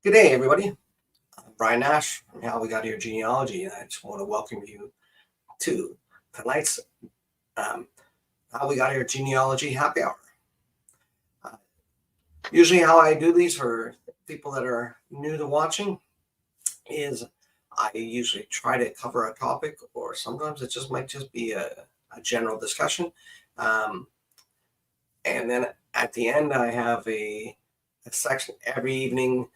Good day, everybody. I'm Brian Nash from How We Got Here Genealogy, and I just want to welcome you to tonight's um, How We Got Here Genealogy Happy Hour. Uh, Usually, how I do these for people that are new to watching is I usually try to cover a topic, or sometimes it just might just be a general discussion. Um, and then at the end, I have a section every evening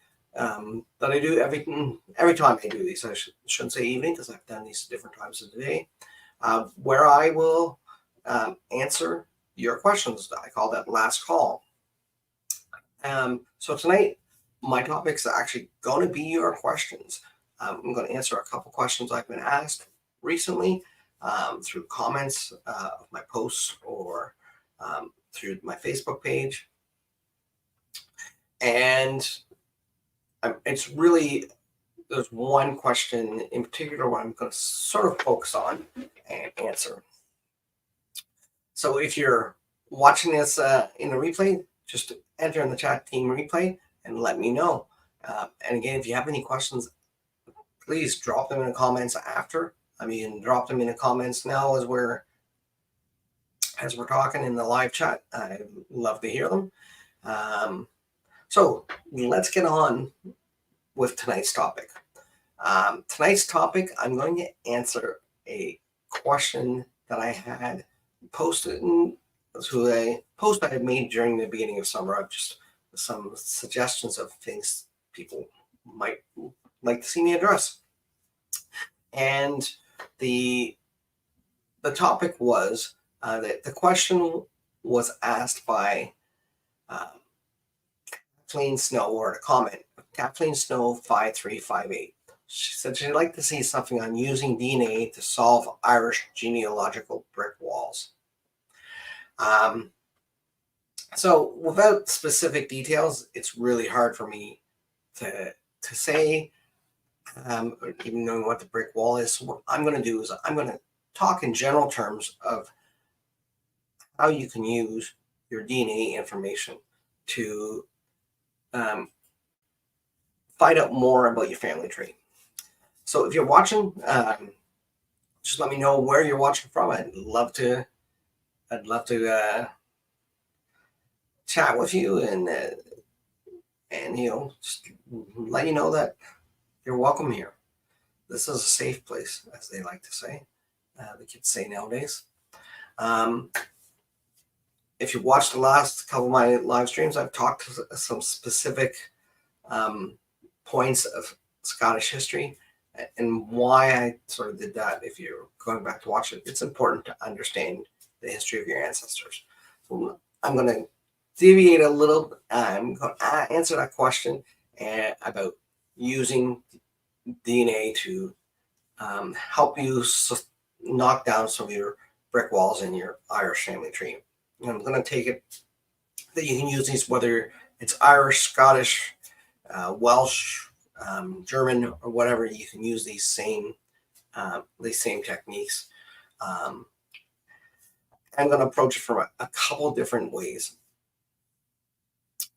that I do every time I do these. I shouldn't say evening because I've done these different times of the day, where I will answer your questions. I call that last call. So tonight, my topic is actually going to be your questions. I'm going to answer a couple questions I've been asked recently through comments of my posts or through my Facebook page. And it's really, there's one question in particular what I'm going to sort of focus on and answer. So if you're watching this in the replay, just enter in the chat team replay and let me know. And again, if you have any questions, please drop them in the comments after. I mean, drop them in the comments now as we're talking in the live chat. I'd love to hear them. So let's get on with tonight's topic. Tonight's topic, I'm going to answer a question that I had posted to a post I had made during the beginning of summer of just some suggestions of things people might like to see me address. And the topic was that the question was asked by Kathleen Snow, or a comment, Kathleen Snow 5358. She said she'd like to see something on using DNA to solve Irish genealogical brick walls. So without specific details, it's really hard for me to say, even knowing what the brick wall is. So what I'm going to do is I'm going to talk in general terms of how you can use your DNA information to find out more about your family tree. So if you're watching, just let me know where you're watching from. I'd love to chat with you and just let you know that you're welcome here. This is a safe place, as they like to say. The kids say nowadays. If you watched the last couple of my live streams, I've talked some specific points of Scottish history and why I sort of did that. If you're going back to watch it, it's important to understand the history of your ancestors. So I'm going to deviate a little. I'm going to answer that question about using DNA to help you knock down some of your brick walls in your Irish family tree. And I'm going to take it that you can use these, whether it's Irish, Scottish, Welsh, German, or whatever. You can use these same techniques. I'm going to approach it from a couple different ways.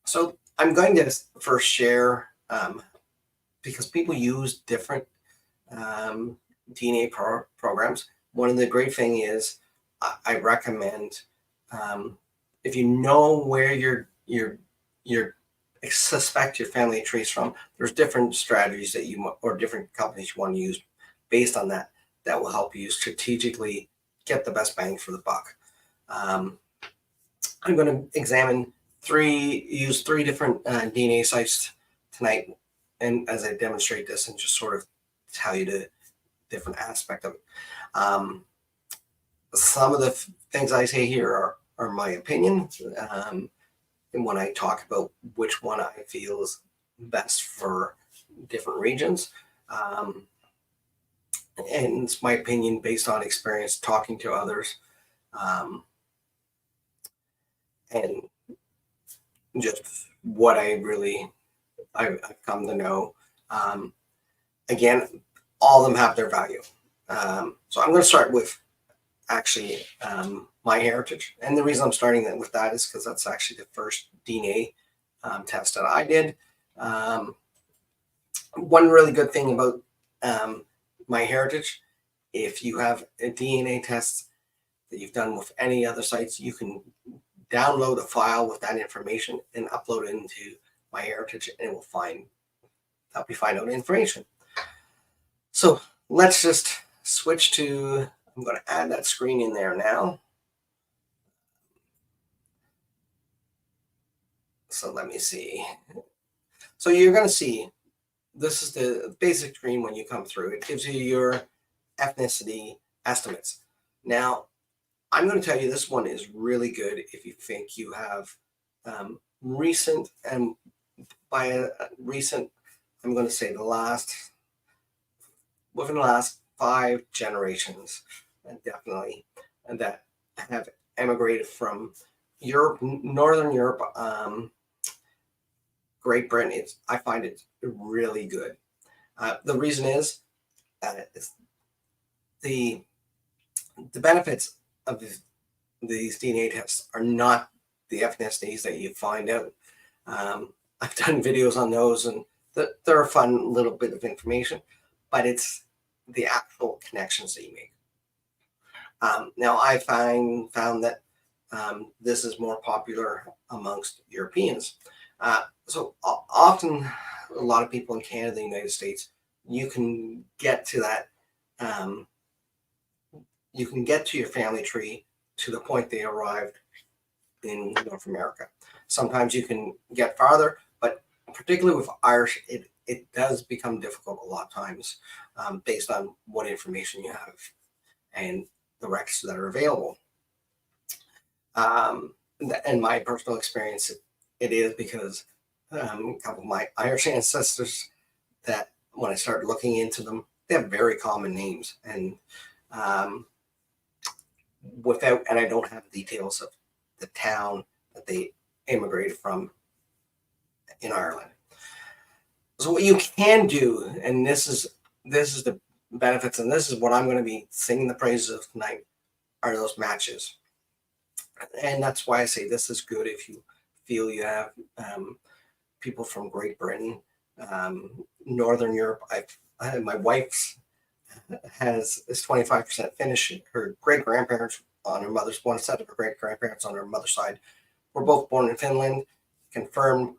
So I'm going to first share, because people use different DNA programs. One of the great thing is I recommend, if you know where your suspect your family trees from, there's different strategies that or different companies you want to use based on that will help you strategically get the best bang for the buck. I'm going to use three different DNA sites tonight, and as I demonstrate this and just sort of tell you the different aspect of it. Some of the things I say here are my opinion. And when I talk about which one I feel is best for different regions. And it's my opinion based on experience talking to others. And just what I've come to know. Again, all of them have their value. So I'm going to start with actually my heritage. And the reason I'm starting with that is because that's actually the first DNA test that I did. One really good thing about MyHeritage, if you have a DNA test that you've done with any other sites, you can download a file with that information and upload it into MyHeritage, and it will help you find out information. So let's just switch to, I'm going to add that screen in there now. So let me see. So you're going to see, this is the basic screen when you come through. It gives you your ethnicity estimates. Now, I'm going to tell you this one is really good if you think you have recent, and by a recent, I'm going to say within the last 5 generations, definitely, and that have emigrated from Europe, Northern Europe, Great Britain. I find it really good. The reason is it's the benefits of these DNA tests are not the ethnicities that you find out. I've done videos on those, and they're a fun little bit of information, but it's the actual connections that you make. Now, I found that this is more popular amongst Europeans. So often, a lot of people in Canada, the United States, you can get to that. You can get to your family tree to the point they arrived in North America. Sometimes you can get farther, but particularly with Irish, it does become difficult a lot of times based on what information you have and the records that are available. And my personal experience, it is because a couple of my Irish ancestors, that when I started looking into them, they have very common names, and and I don't have details of the town that they immigrated from in Ireland. So what you can do, and this is the benefits, and this is what I'm going to be singing the praises of tonight, are those matches. And that's why I say this is good if you feel you have people from Great Britain, Northern Europe. My wife's is 25% Finnish. Her great grandparents on her mother's, one set of her great grandparents on her mother's side were both born in Finland. Confirmed.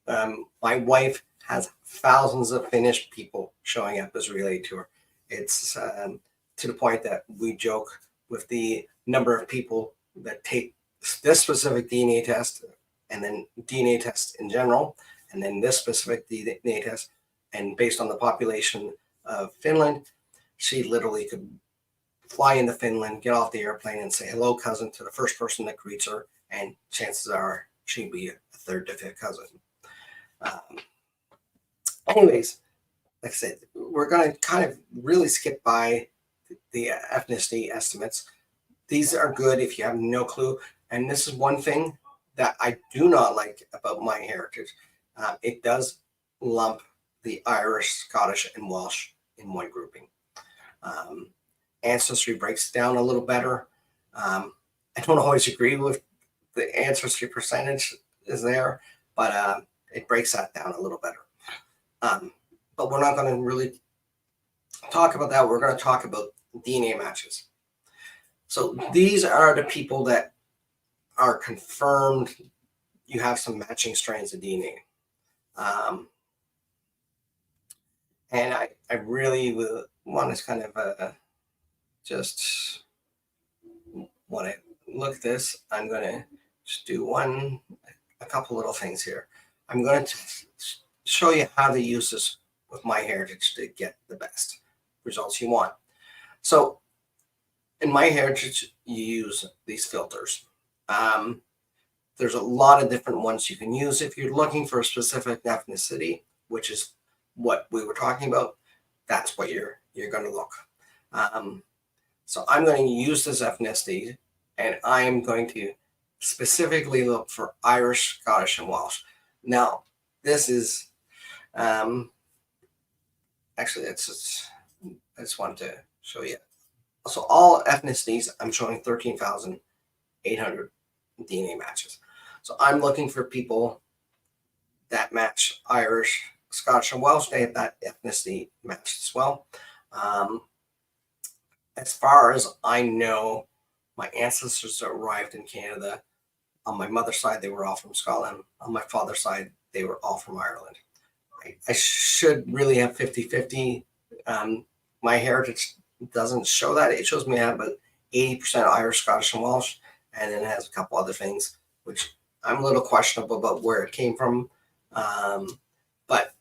My wife has thousands of Finnish people showing up as related to her. It's to the point that we joke with the number of people that take this specific DNA test, and then DNA tests in general, and then this specific DNA test, and based on the population of Finland, she literally could fly into Finland, get off the airplane, and say hello, cousin, to the first person that greets her, and chances are she'd be a third to fifth cousin. Anyways, like I said, we're going to kind of really skip by the ethnicity estimates. These are good if you have no clue. And this is one thing that I do not like about MyHeritage. It does lump the Irish, Scottish, and Welsh in one grouping. Ancestry breaks down a little better. I don't always agree with the ancestry percentage is there, but it breaks that down a little better. But we're not going to really talk about that. We're going to talk about DNA matches. So these are the people that are confirmed you have some matching strands of DNA. And I really want to kind of just when I look at this, I'm going to just do a couple little things here. I'm going to show you how to use this with MyHeritage to get the best results you want. So in MyHeritage, you use these filters. There's a lot of different ones you can use if you're looking for a specific ethnicity, which is what we were talking about. That's what you're going to look. So I'm going to use this ethnicity, and I'm going to specifically look for Irish, Scottish, and Welsh. Now, this is actually I just wanted to show you. So all ethnicities, I'm showing 13,800 DNA matches. So I'm looking for people that match Irish, Scottish and Welsh, they have that ethnicity matched as well. As far as I know, my ancestors arrived in Canada. On my mother's side, they were all from Scotland. On my father's side, they were all from Ireland. I should really have 50-50. My heritage doesn't show that. It shows me I have about 80% Irish, Scottish, and Welsh, and then it has a couple other things, which I'm a little questionable about where it came from. But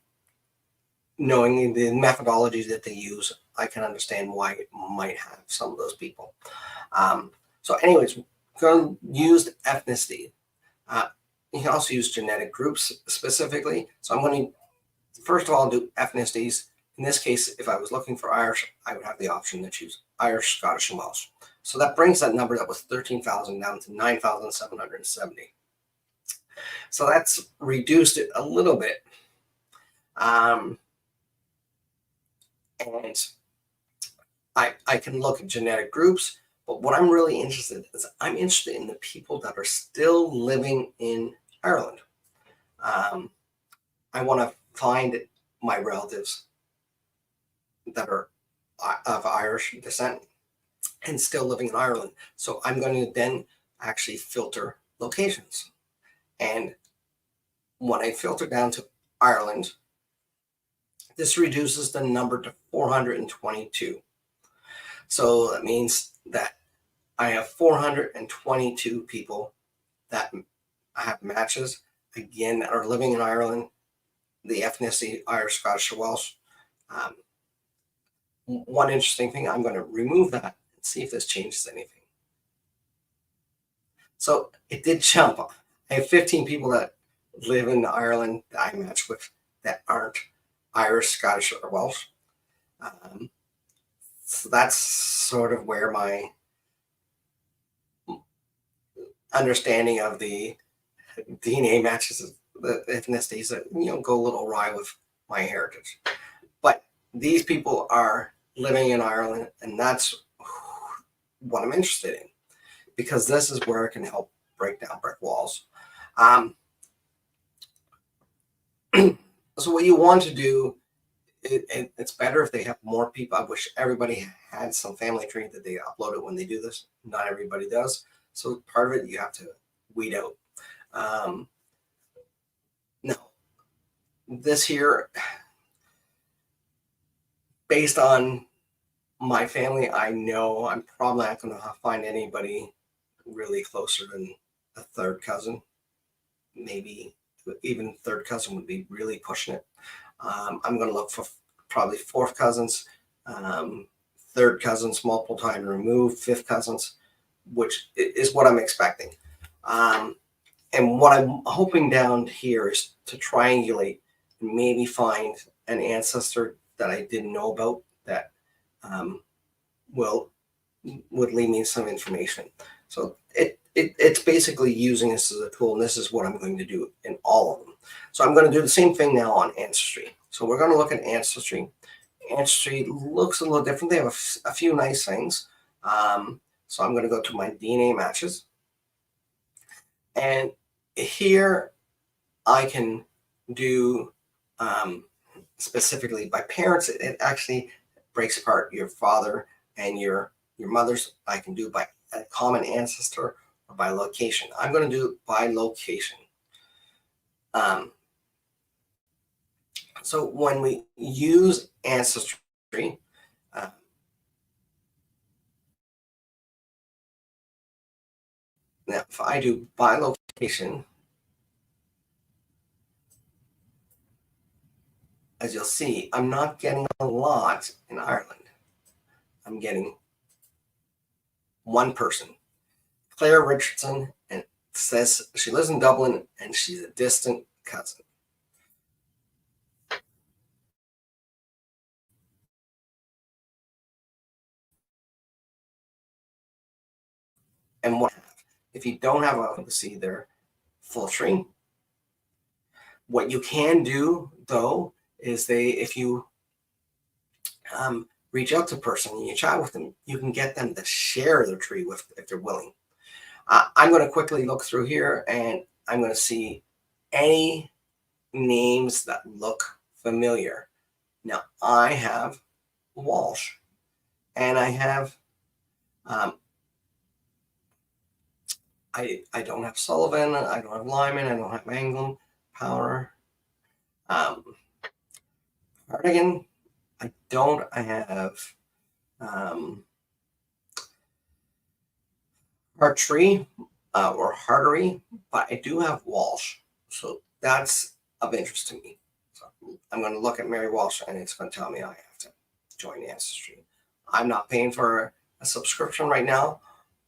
knowing the methodologies that they use, I can understand why it might have some of those people. So anyways, going to use ethnicity. You can also use genetic groups specifically. So I'm going to, first of all, do ethnicities. In this case, if I was looking for Irish, I would have the option to choose Irish, Scottish, and Welsh. So that brings that number that was 13,000 down to 9,770. So that's reduced it a little bit. And I can look at genetic groups, but what I'm really interested in is I'm interested in the people that are still living in Ireland. I want to find my relatives that are of Irish descent and still living in Ireland. So I'm going to then actually filter locations. And when I filter down to Ireland, this reduces the number to 422. So that means that I have 422 people that I have matches, again, that are living in Ireland, the ethnicity, Irish, Scottish, or Welsh. One interesting thing, I'm going to remove that and see if this changes anything. So it did jump. I have 15 people that live in Ireland that I match with that aren't Irish, Scottish, or Welsh. So that's sort of where my understanding of the DNA matches, the ethnicities that go a little awry with my heritage. But these people are living in Ireland, and that's what I'm interested in, because this is where it can help break down brick walls. So what you want to do, it's better if they have more people. I wish everybody had some family tree that they upload it when they do this. Not everybody does. So part of it you have to weed out. Now, this here, based on my family, I know I'm probably not going to find anybody really closer than a third cousin. Maybe even third cousin would be really pushing it. I'm going to look for probably fourth cousins, third cousins, multiple time removed, fifth cousins, which is what I'm expecting. And what I'm hoping down here is to triangulate and maybe find an ancestor that I didn't know about that would leave me some information. So it's basically using this as a tool, and this is what I'm going to do in all of them. So I'm going to do the same thing now on Ancestry. So we're going to look at Ancestry. Ancestry looks a little different. They have a few nice things. So I'm going to go to my DNA matches. And here I can do specifically by parents. It actually breaks apart your father and your mother's. I can do by a common ancestor or by location. I'm going to do it by location. So when we use Ancestry, now if I do by location, as you'll see, I'm not getting a lot in Ireland. I'm getting one person, Claire Richardson, and says she lives in Dublin and she's a distant cousin. And what if you don't have a see their full tree? What you can do though is if you reach out to a person and you chat with them, you can get them to share their tree with if they're willing. I'm going to quickly look through here and I'm going to see any names that look familiar. Now I have Walsh, and I have I don't have Sullivan, I don't have Lyman, I don't have Anglin, Power, Hardigan. I don't. I have Hartree or Hartery, but I do have Walsh, so that's of interest to me. So I'm going to look at Mary Walsh, and it's going to tell me I have to join Ancestry. I'm not paying for a subscription right now,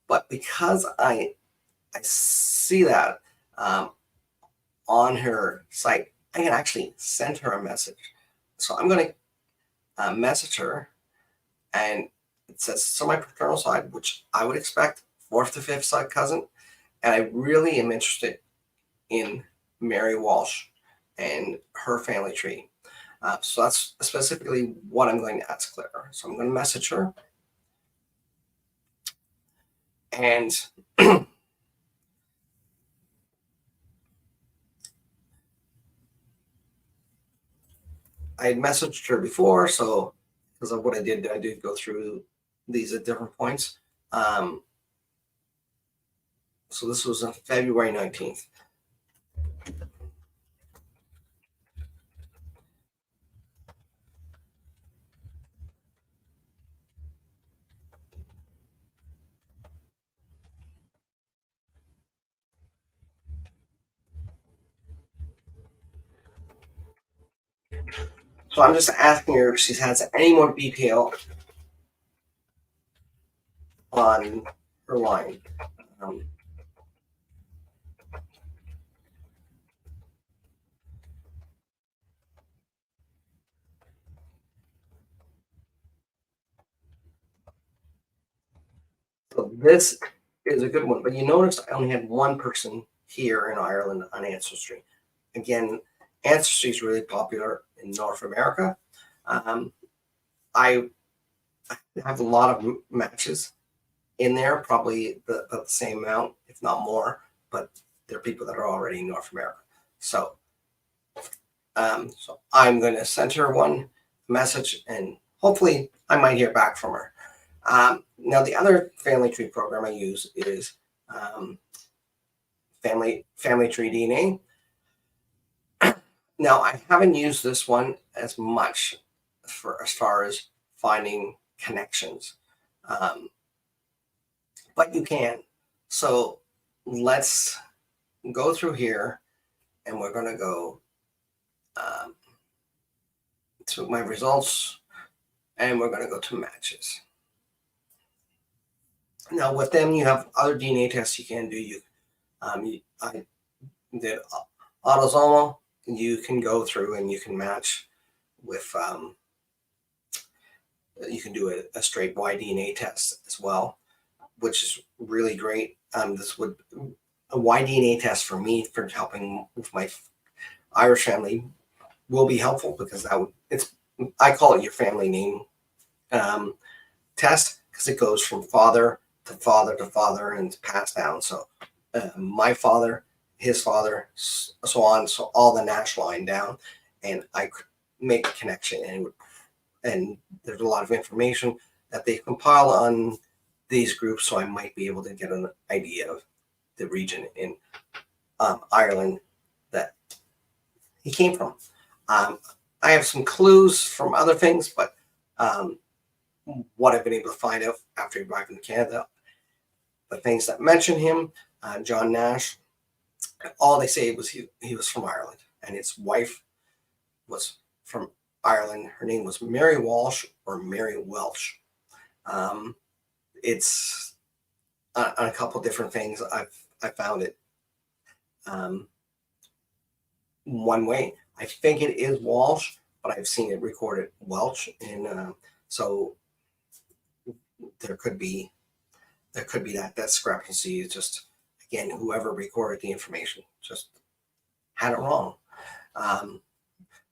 but because I see that on her site, I can actually send her a message. So I'm going to message her, and it says, so my paternal side, which I would expect, fourth to fifth side cousin, and I really am interested in Mary Walsh and her family tree. So that's specifically what I'm going to ask Claire. So I'm going to message her, and I had messaged her before, so because of what I did go through these at different points. So this was on February 19th. So I'm just asking her if she has any more detail on her line. So this is a good one, but you notice I only had one person here in Ireland on Ancestry. Again, Ancestry is really popular in North America. I have a lot of matches in there, probably the same amount, if not more, but they're people that are already in North America. So, so I'm going to send her one message, and hopefully I might hear back from her. Now, the other family tree program I use is Family Tree DNA. Now, I haven't used this one as much for as far as finding connections, but you can. So let's go through here, and we're going to go to my results, and we're going to go to matches. Now, with them, you have other DNA tests you can do. I did autosomal. You can go through and you can match with. You can do a straight Y-DNA test as well, which is really great. This would a Y-DNA test for me for helping with my Irish family will be helpful, because I call it your family name test, because it goes from father to father to father and passed down. So my father, his father, so on, so all the Nash line down, and I could make a connection, and there's a lot of information that they compile on these groups, so I might be able to get an idea of the region in Ireland that he came from. I have some clues from other things, but what I've been able to find out after he arrived in Canada, the things that mention him, John Nash, all they say was he was from Ireland, and his wife was from Ireland. Her name was Mary Walsh or Mary Welsh. It's on a couple different things. I found it one way. I think it is Walsh, but I've seen it recorded Welsh, and so there could be that discrepancy. It's just, again, whoever recorded the information just had it wrong.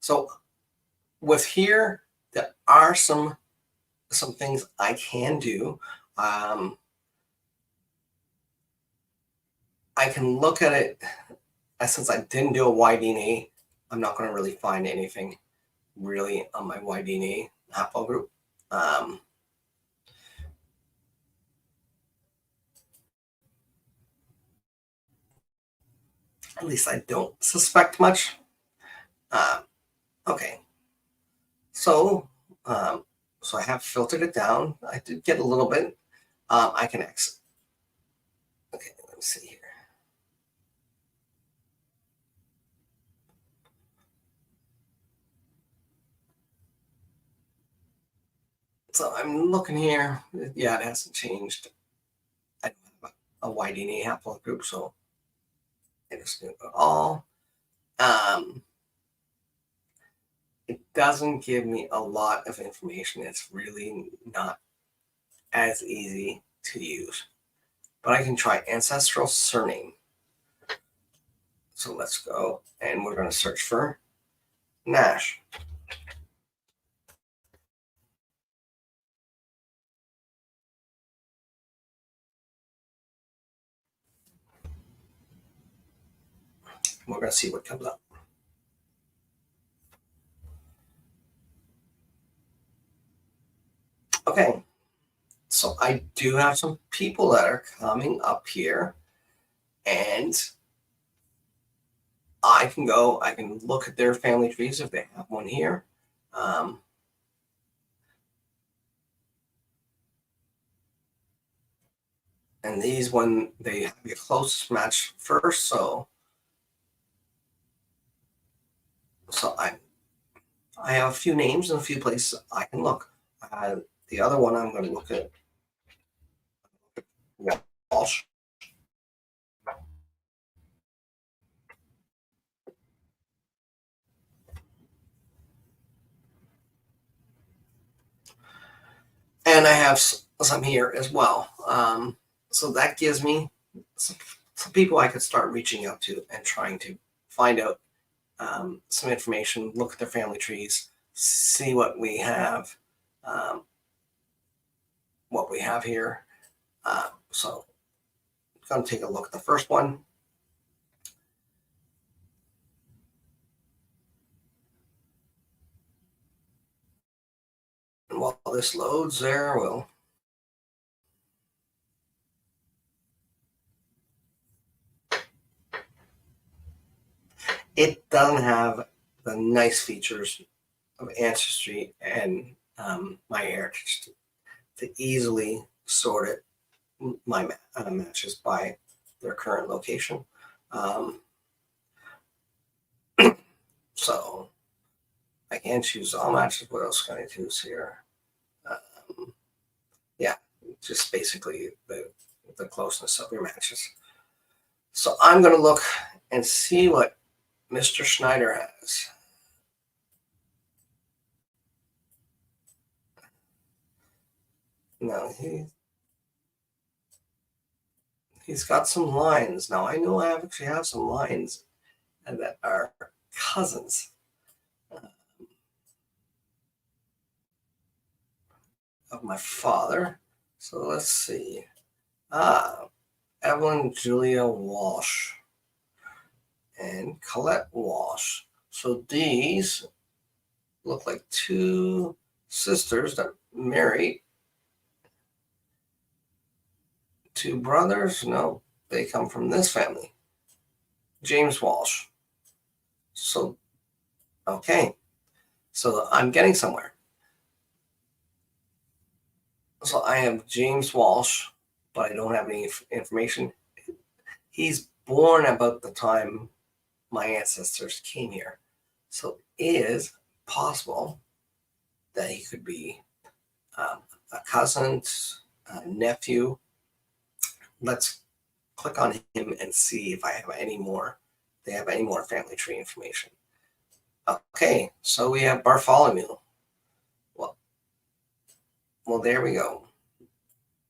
So with here, there are some things I can do. I can look at it, since I didn't do a Y-DNA, I'm not going to really find anything really on my Y-DNA haplogroup. At least I don't suspect much. Okay, so so I have filtered it down. I did get a little bit. I can exit. Okay, let me see here. So I'm looking here. Yeah, it hasn't changed. I don't have a Y-DNA haplogroup, so I just do it all. It doesn't give me a lot of information. It's really not as easy to use. But I can try ancestral surname. So let's go, and we're going to search for Nash. We're going to see what comes up. Okay, so I do have some people that are coming up here, and I can look at their family trees if they have one here. And these, when they have the closest match first, so I have a few names and a few places I can look. The other one I'm going to look at Walsh. And I have some here as well. So that gives me some people I could start reaching out to and trying to find out some information, look at their family trees, see what we have here. So I'm going to take a look at the first one. And while this loads there, it doesn't have the nice features of ancestry and my heritage to easily sort it my matches by their current location. So I can choose all matches. What else can I choose here? Yeah, just basically the closeness of your matches. So I'm going to look and see what Mr. Schneider has. No, he's got some lines. Now I know I actually have some lines that are cousins of my father. So let's see. Evelyn Julia Walsh and Colette Walsh. So these look like two sisters that married. Two brothers? No, they come from this family. James Walsh. So, okay. So I'm getting somewhere. So I have James Walsh, but I don't have any information. He's born about the time my ancestors came here. So it is possible that he could be a cousin, a nephew. Let's click on him and see if I have any more. They have any more family tree information. Okay, so we have Bartholomew. Well, there we go.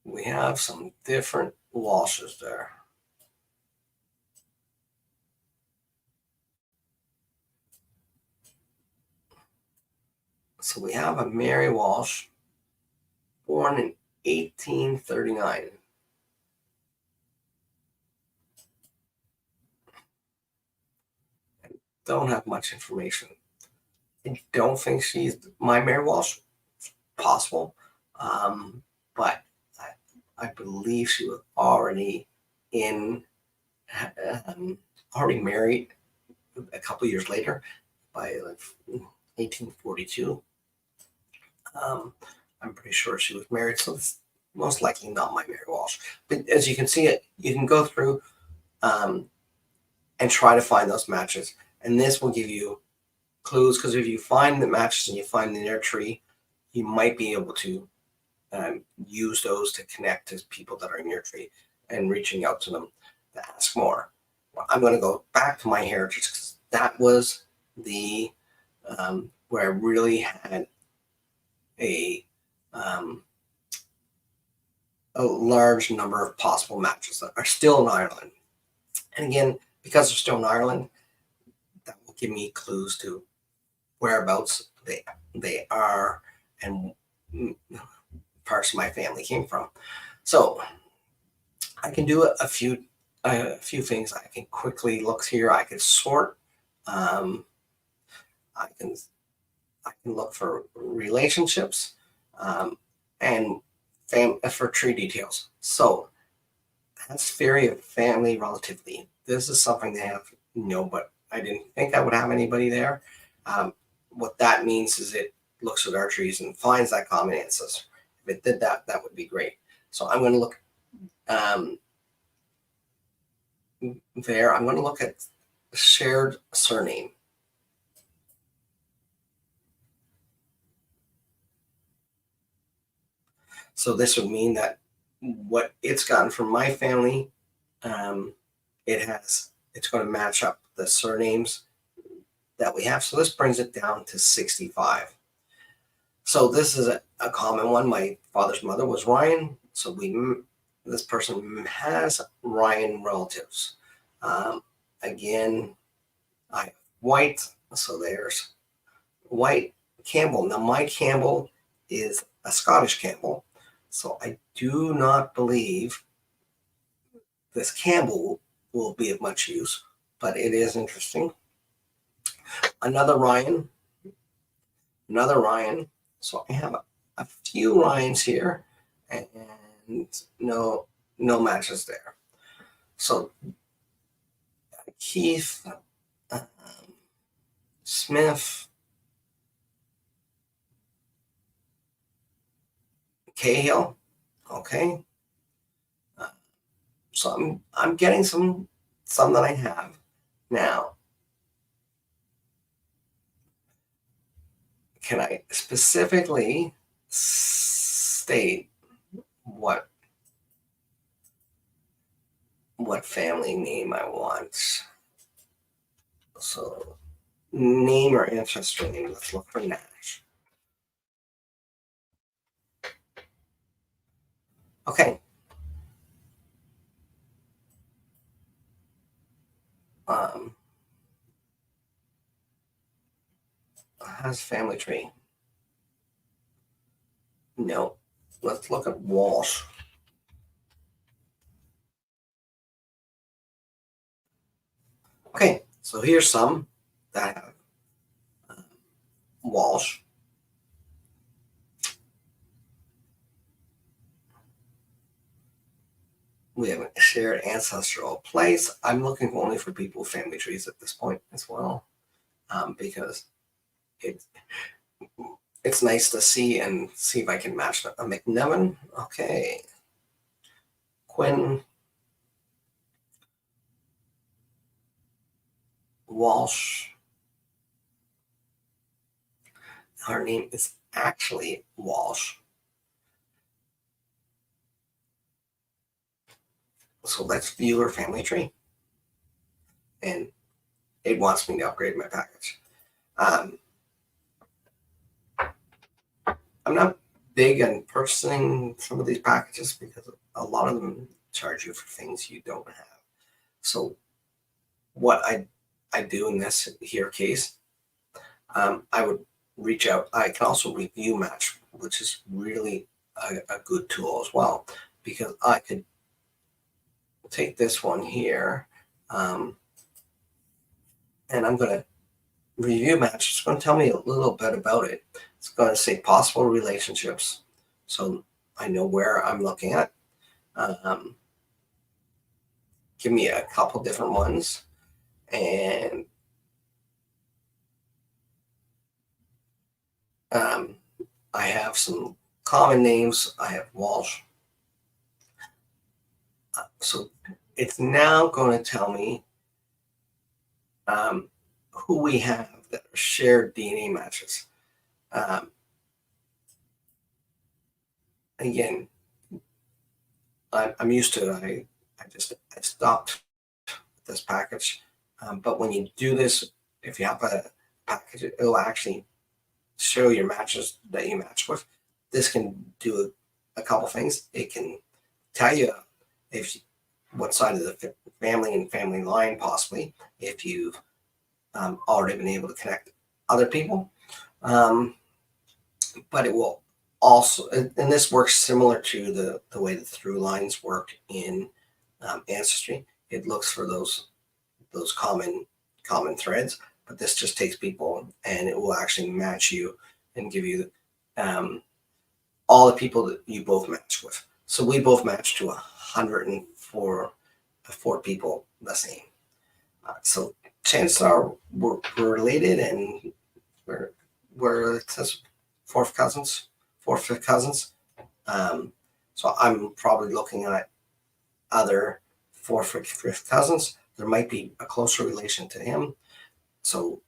We have some different Walshes there. So we have a Mary Walsh, born in 1839. Don't have much information. I don't think she's my Mary Walsh. Possible, but I believe she was already in, already married a couple years later by like 1842. I'm pretty sure she was married, so it's most likely not my Mary Walsh. But as you can see, it you can go through and try to find those matches, and this will give you clues, because if you find the matches and you find in their tree, you might be able to use those to connect to people that are in your tree and reaching out to them to ask more. Well, I'm going to go back to my heritage because that was the where I really had a large number of possible matches that are still in Ireland. And again, because they're still in Ireland, that will give me clues to whereabouts they are and parts of my family came from. So I can do a few things. I can quickly look here. I can sort. I can look for relationships and for tree details. So that's theory of family relativity. This is something they have but I didn't think I would have anybody there. What that means is it looks at our trees and finds that common ancestor. If it did that, that would be great. So I'm going to look there. I'm going to look at shared surname. So this would mean that what it's gotten from my family, it's going to match up the surnames that we have. So this brings it down to 65. So this is a common one. My father's mother was Ryan. So this person has Ryan relatives. Again, I have White. So there's White Campbell. Now my Campbell is a Scottish Campbell. So I do not believe this Campbell will be of much use, but it is interesting. Another Ryan. So I have a few Ryans here and no matches there. So Keith, Smith, Cahill. Okay. So I'm getting some that I have now. Can I specifically state what family name I want? So name or ancestry name. Let's look for Nash. Okay. Has family tree? No. Let's look at Walsh. Okay, so here's some that have Walsh. We have a shared ancestral place. I'm looking only for people with family trees at this point as well, because it's nice to see if I can match a McNevin. Okay. Quinn. Walsh. Her name is actually Walsh. So let's view her family tree. And it wants me to upgrade my package. I'm not big on purchasing some of these packages because a lot of them charge you for things you don't have. So what I do in this here case, I would reach out. I can also review match, which is really a good tool as well, because I could take this one here, and I'm going to review match, it's going to tell me a little bit about it. It's going to say possible relationships. So I know where I'm looking at. Give me a couple different ones. And I have some common names. I have Walsh. So it's now going to tell me who we have that are shared DNA matches. Again, I'm used to it. I stopped this package. But when you do this, if you have a package, it'll actually show your matches that you match with. This can do a couple things. It can tell you what side of the family and family line, possibly, if you've already been able to connect other people. But it will also, and this works similar to the way the through lines work in Ancestry. It looks for those common threads, but this just takes people and it will actually match you and give you all the people that you both match with. So we both matched to 104 people the same. So chances are we're related, and we're it says fourth, fifth cousins. So I'm probably looking at other fourth, fifth cousins. There might be a closer relation to him. So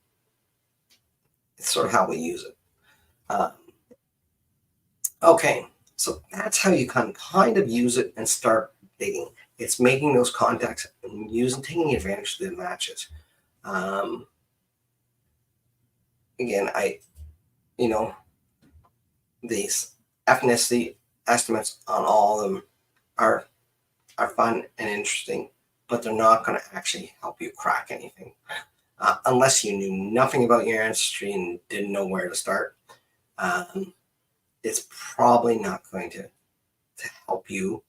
it's sort of how we use it. Okay, so that's how you can kind of use it and start digging. It's making those contacts and taking advantage of the matches. Again, these ethnicity estimates on all of them are fun and interesting, but they're not going to actually help you crack anything. Unless you knew nothing about your ancestry and didn't know where to start. It's probably not going to help you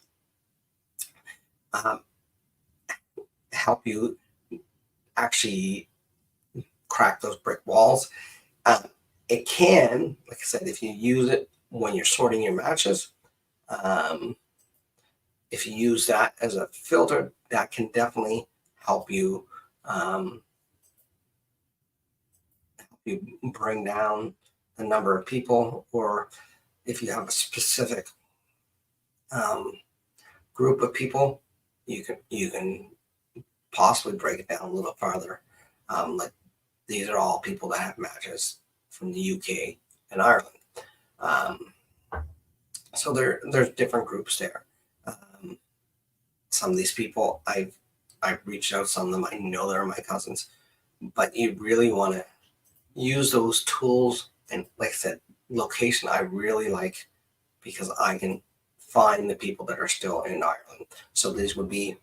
actually crack those brick walls. It can, like I said, if you use it when you're sorting your matches, if you use that as a filter, that can definitely help you bring down the number of people, or if you have a specific group of people, you can possibly break it down a little farther. Like these are all people that have matches from the UK and Ireland. So there's different groups there. Some of these people I've reached out, some of them I know they're my cousins, but you really want to use those tools. And like I said, location I really like, because I can find the people that are still in Ireland. So these would be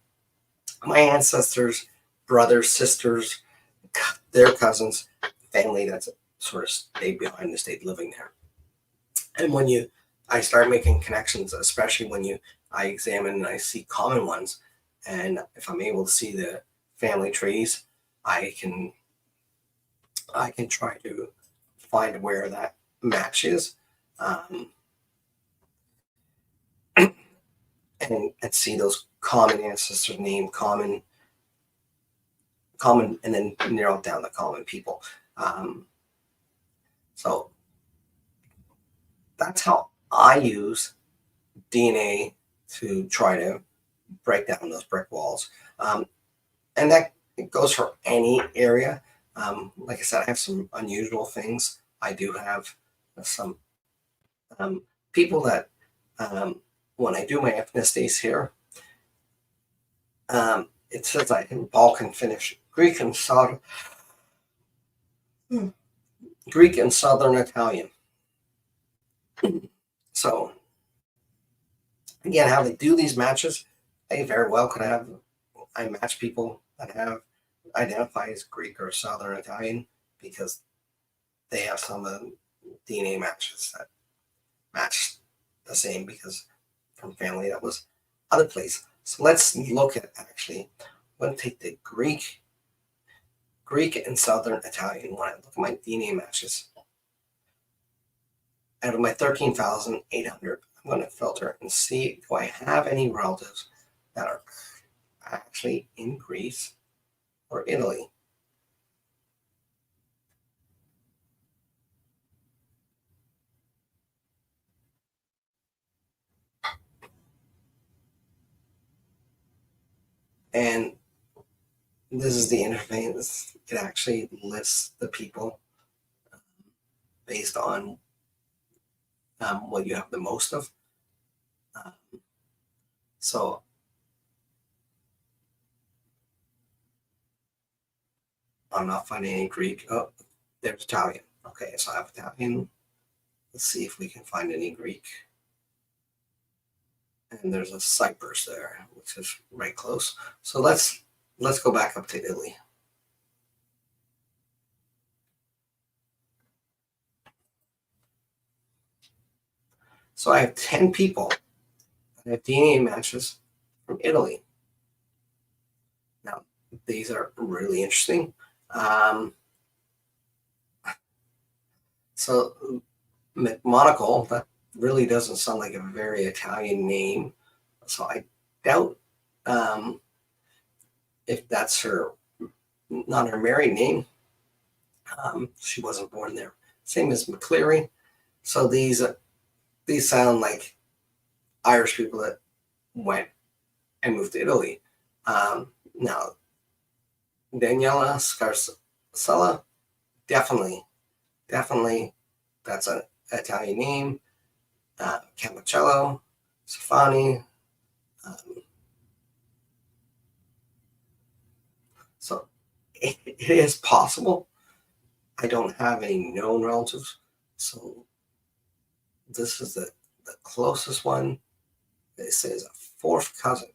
my ancestors, brothers, sisters, their cousins, family that's sort of stayed behind the state living there. And when I start making connections, especially when I examine and I see common ones, and if I'm able to see the family trees, I can try to find where that match is, and see those common ancestors' name, common, and then narrow down the common people. So that's how I use DNA to try to break down those brick walls. And that it goes for any area. Like I said, I have some unusual things. I do have some people that, when I do my ethnicities here, it says I am Balkan, Finnish, Greek, and Southern Italian. So again, how they do these matches, they very well could have. I match people that have identify as Greek or Southern Italian because they have some of the DNA matches that match the same, because from family that was other place. So let's look at, actually, I'm going to take the Greek Greek and Southern Italian when I look at my DNA matches. Out of my 13,800, I'm going to filter and see, do I have any relatives that are actually in Greece or Italy? And this is the interface. It actually lists the people based on what you have the most of. So I'm not finding any Greek. Oh, there's Italian. Okay, so I have Italian. Let's see if we can find any Greek. And there's a Cyprus there, which is right close. So let's go back up to Italy. So I have 10 people that have DNA matches from Italy. Now, these are really interesting. So McMonagle, that really doesn't sound like a very Italian name. So I doubt if that's not her married name. She wasn't born there. Same as McCleary. So these sound like Irish people that went and moved to Italy. Now, Daniela Scarsella, definitely, that's an Italian name. Camacello, Stefani. So it is possible. I don't have any known relatives. So this is the closest one. It says a fourth cousin.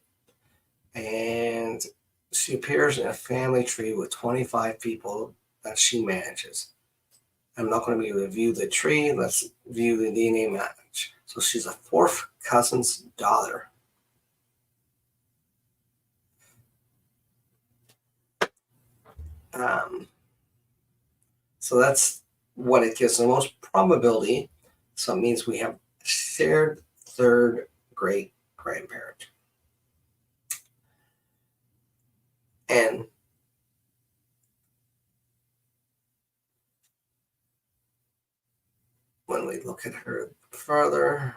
And she appears in a family tree with 25 people that she manages. I'm not going to be able to view the tree. Let's view the DNA match. So she's a fourth cousin's daughter. So that's what it gives the most probability. So it means we have shared third great grandparent. And when we look at her further,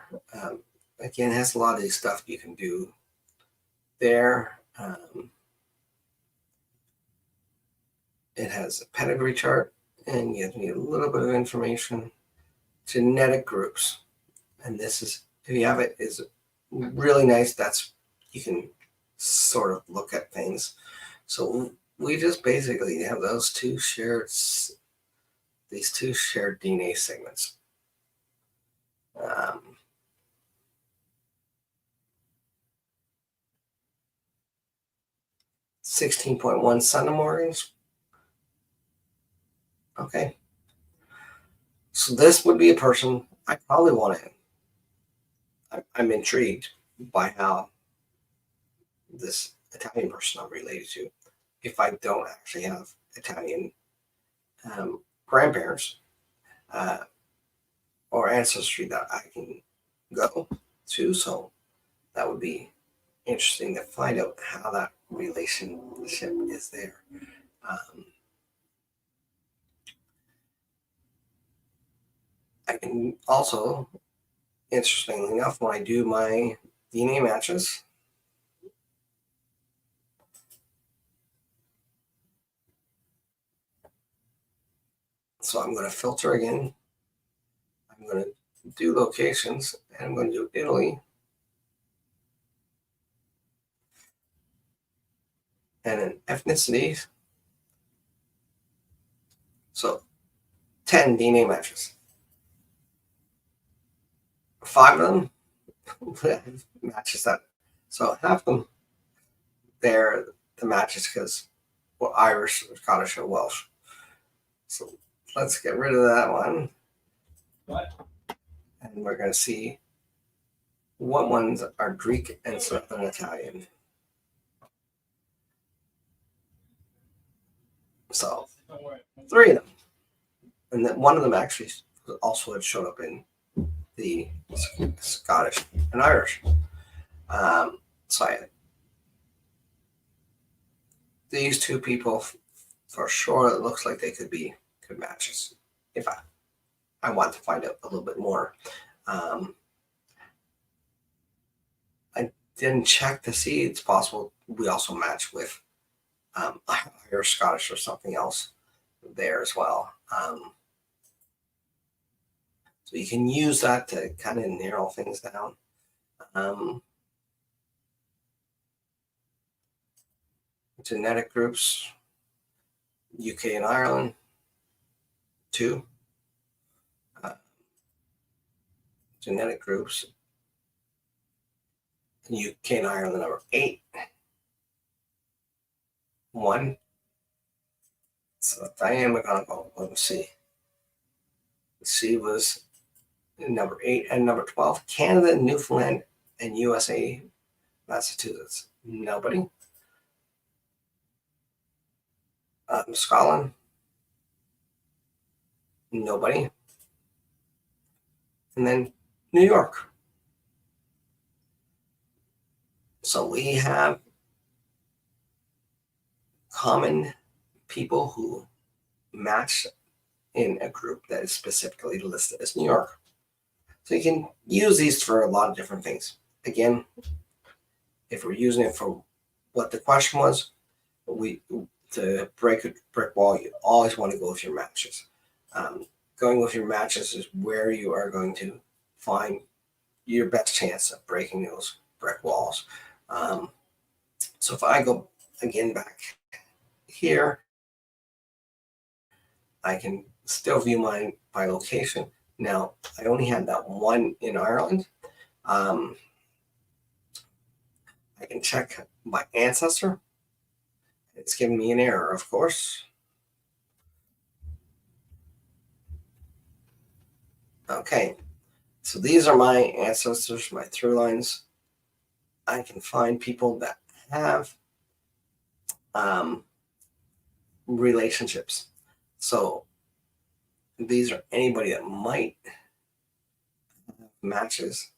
again, it has a lot of these stuff you can do there. It has a pedigree chart and gives me a little bit of information. Genetic groups. And this is, if you have it, is really nice. That's, you can sort of look at things. So we just basically have these two shared DNA segments. 16.1 centimorgans. Okay. So this would be a person I probably want to. I'm intrigued by how this Italian person I'm related to, if I don't actually have Italian grandparents or ancestry that I can go to. So that would be interesting to find out how that relationship is there. I can also, interestingly enough, when I do my DNA matches, so I'm going to filter again. I'm going to do locations, and I'm going to do Italy. And then ethnicities. So 10 DNA matches. 5 of them matches that. So half of them, they're the matches because well, Irish, Scottish, or Welsh. So let's get rid of that one. And we're going to see what ones are Greek and Southern Italian. So 3 of them. And then one of them actually also had showed up in the Scottish and Irish. So these 2 people, for sure, it looks like they could be good matches. If I want to find out a little bit more. I didn't check to see. It's possible we also match with Irish, Scottish, or something else there as well. So you can use that to kind of narrow things down. Genetic groups, UK and Ireland, 2. Genetic groups, UK and Ireland, number 8. 1. So Diane McGonigal, let's see. C was number 8 and number 12. Canada, Newfoundland, and USA, Massachusetts. Nobody. Scotland. Nobody. And then New York. So we have common people who match in a group that is specifically listed as New York. So you can use these for a lot of different things. Again, if we're using it for what the question was, to break a brick wall, you always want to go with your matches. Going with your matches is where you are going to find your best chance of breaking those brick walls. So if I go again back here, I can still view mine by location. Now, I only had that 1 in Ireland. I can check my ancestor. It's giving me an error, of course. Okay, so these are my ancestors, my through lines. I can find people that have relationships. So these are anybody that might have matches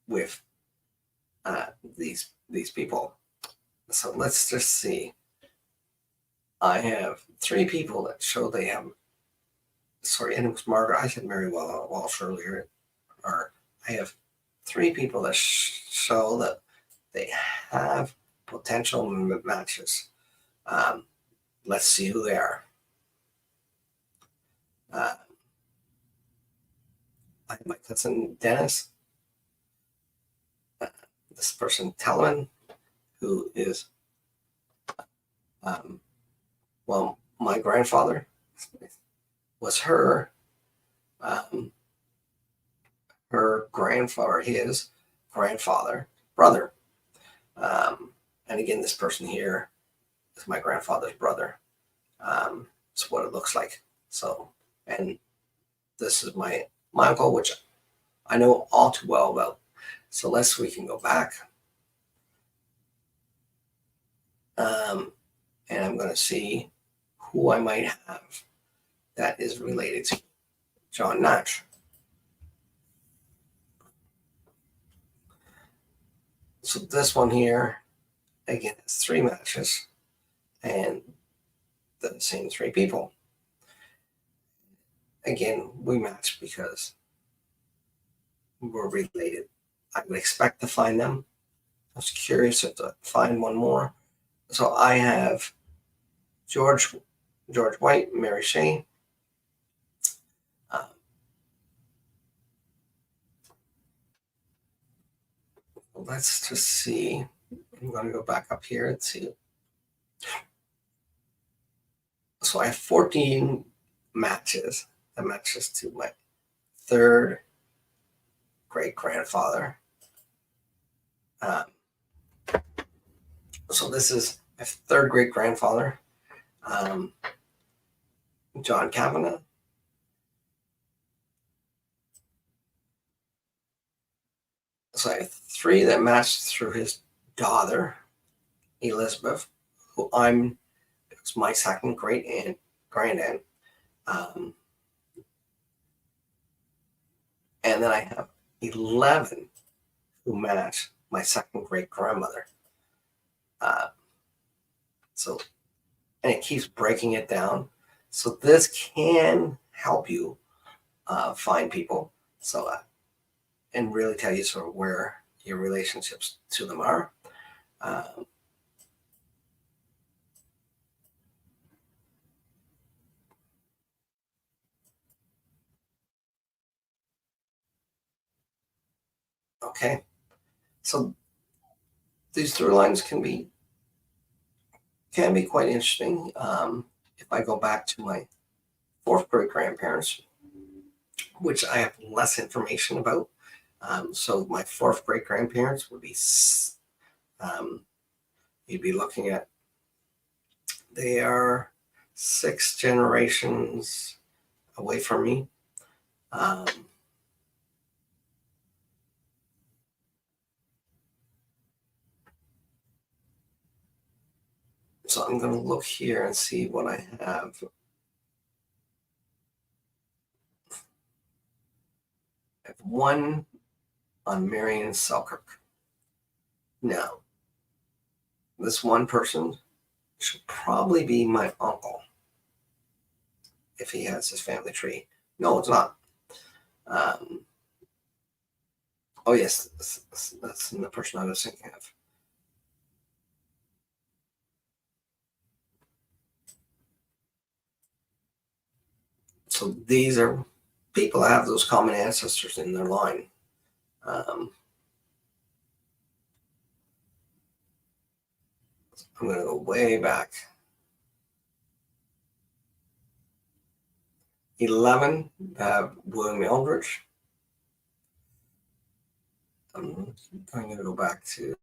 with these people. So let's just see. I have 3 people that show they have. Sorry, and it was Margaret. I said Mary Walsh earlier. Or I have 3 people that show that they have potential matches. Let's see who they are. I have my cousin Dennis. This person Telman, who is, well, my grandfather was her grandfather, his grandfather, brother. And again, this person here is my grandfather's brother. It's what it looks like. So, and this is my uncle, which I know all too well about. So we can go back. And I'm going to see who I might have that is related to John Nash. So this one here, again, has 3 matches and the same 3 people. Again, we match because we're related. I would expect to find them. I was curious to find one more. So I have George White, Mary Shea. Let's just see. I'm going to go back up here and see. So I have 14 matches. That matches to my 3rd great-grandfather. So this is my 3rd great-grandfather, John Kavanagh. So I have 3 that matched through his daughter, Elizabeth, who it's my second great aunt, grandaunt. And then I have 11 who match my second great grandmother. So, and it keeps breaking it down. So this can help you find people. So, and really tell you sort of where your relationships to them are. Okay, so these through lines can be quite interesting. If I go back to my fourth great grandparents, which I have less information about. So my fourth great grandparents would be, you'd be looking at, they are 6 generations away from me. So I'm going to look here and see what I have. I have one on Marion Selkirk. Now, this one person should probably be my uncle if he has his family tree. No, it's not. Oh, yes, that's the person I was thinking of. So these are people that have those common ancestors in their line. I'm going to go way back. 11 have William Eldridge. I'm going to go back to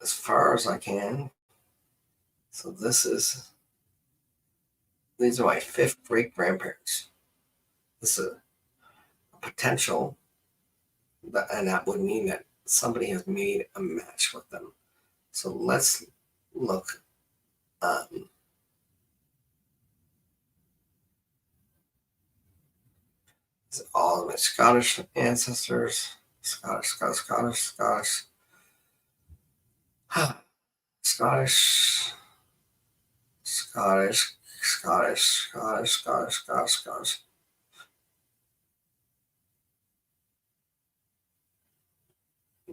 as far as I can. So these are my 5th great grandparents. This is a potential, and that would mean that somebody has made a match with them. So let's look. All of my Scottish ancestors, Scottish,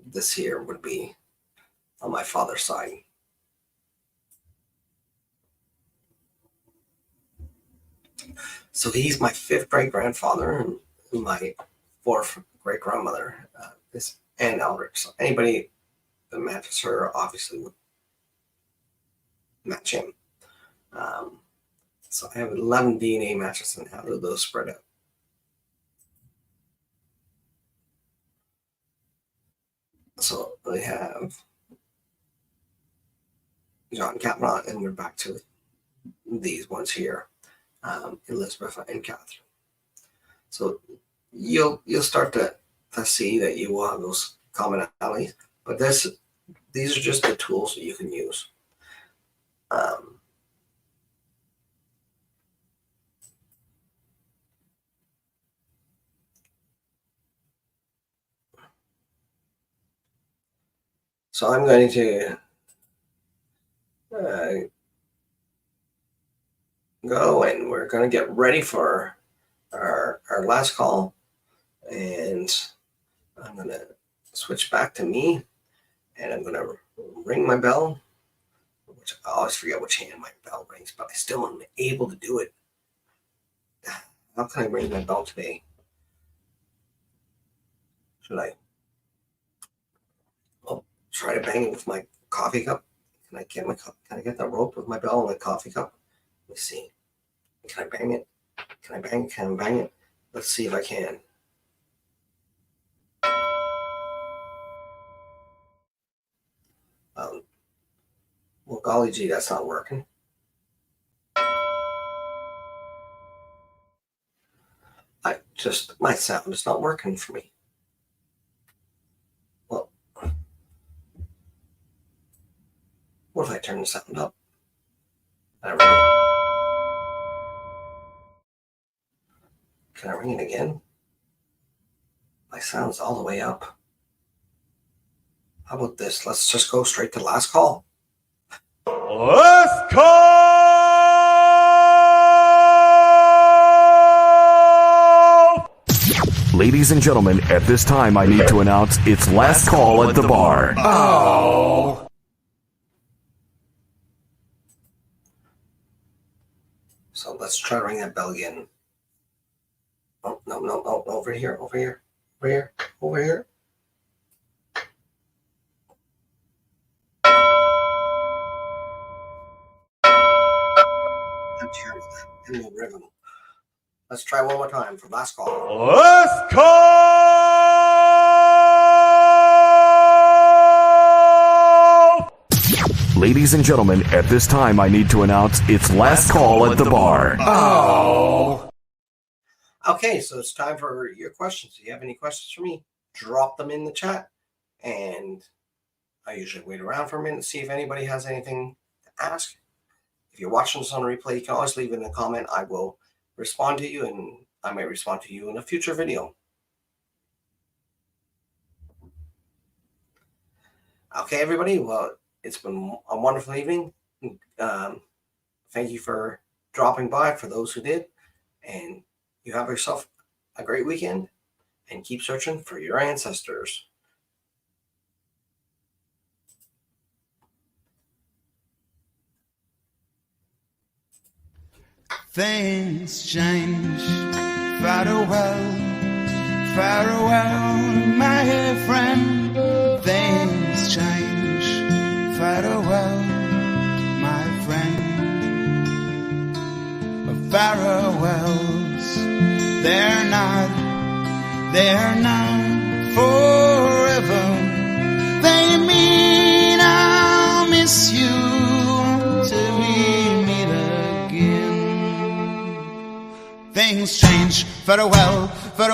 This here would be on my father's side. So he's my 5th great grandfather, and my 4th great grandmother is Anne Eldridge. So anybody that matches her obviously would match him. So I have 11 DNA matches, and how do those spread out? So we have John Kavanaugh, and we're back to these ones here, Elizabeth and Catherine. So you'll start to see that you will have those commonalities, but these are just the tools that you can use. So I'm going to go, and we're going to get ready for our last call, and I'm going to switch back to me, and I'm going to ring my bell, which I always forget which hand my bell rings, but I still am able to do it. How can I ring my bell today? Should I try to bang it with my coffee cup? Can I get the rope with my bell and my coffee cup? Let me see. Can I bang it? Can I bang it? Let's see if I can. Well, golly gee, that's not working. My sound is not working for me. Well, What if I turn the sound up? Can I ring it again? My sound's all the way up. How about this? Let's just go straight to last call. Last call! Ladies and gentlemen, at this time I need to announce it's last call at the bar. Oh! So let's try to ring that bell again. Oh, no, over here. I'm tired of that. In the rhythm. Let's try one more time for last call. Last call! Ladies and gentlemen, at this time I need to announce it's last call at the bar. Oh! Okay, so it's time for your questions. If you have any questions for me, drop them in the chat. And I usually wait around for a minute to see if anybody has anything to ask. If you're watching this on a replay, you can always leave it in a comment. I will respond to you, and I may respond to you in a future video. Okay, everybody. Well, it's been a wonderful evening. Thank you for dropping by, for those who did. And you have yourself a great weekend, and keep searching for your ancestors. Things change. Farewell, farewell, my friend. Things change. Farewell, my friend. Farewells, they're not forever. They mean I'll miss you till we meet again. Things change. Farewell, farewell.